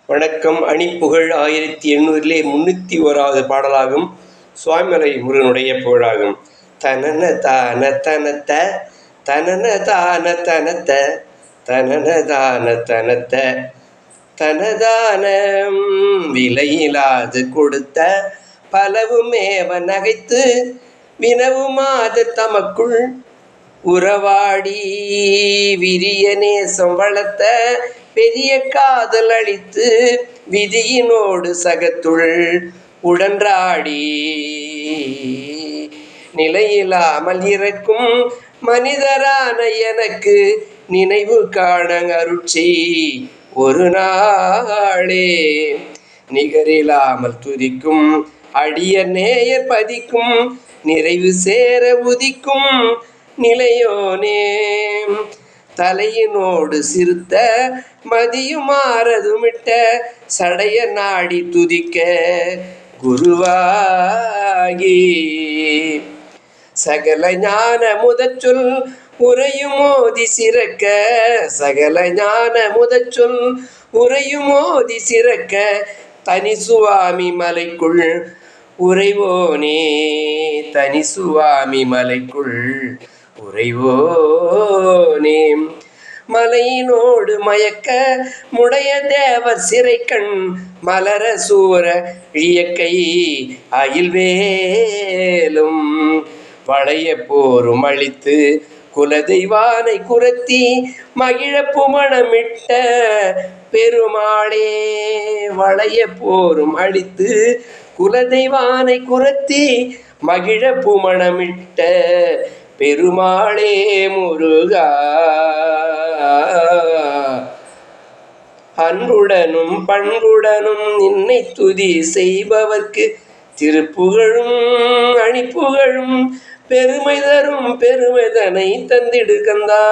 வணக்கம். அணிப்புகழ் 1800 301வது பாடலாகும். சுவாமிமலை முருகனுடைய புகழாகும். தனன தான தனத்த தனன தான தனத்த தனன தான தனத்த தனதான விலையிலாது கொடுத்த பலவுமேவ நகைத்து வினவுமாது தமக்குள் உறவாடி விரிய நேசம் வளர்த்த பெரிய காதல் அளித்து விதியினோடு சகத்துள் உடன்றாடி நிலையில்லாமல் இறக்கும் மனிதரான எனக்கு நினைவு காண அருட்சி ஒரு நாளே நிகரில்லாமல் துதிக்கும் அடிய நேயர் பதிக்கும் நிறைவு சேர உதிக்கும் நிலையோனே தலையினோடு சிறுத்த மதியுமாறதுமிட்ட சடைய நாடி துதிக்க குருவாகி சகல ஞான முதச்சொல் உரையுமோதி சிறக்க சகல ஞான முதச்சொல் உரையுமோதி சிறக்க தனி சுவாமி மலைக்குள் உறைவோனே தனி சுவாமி மலைக்குள் உறைவோனே மலையினோடு மயக்க முடைய தேவர் சிறைக்கண் மலர சூர இயக்கை அயில்வேலும் வளைய போரும் அழித்து குலதெய்வானை குரத்தி மகிழ புமணமிட்ட பெருமாளே வளைய போரும் அழித்து குலதெய்வானை குரத்தி மகிழ புமணமிட்ட பெருமாளே முருகா அன்புடனும் பண்புடனும் நின்னை துதி செய்பவர்க்கு திருப்புகழும் அணிப்புகழும் பெருமை தரும் பெருமைதனை தந்திடு கந்தா.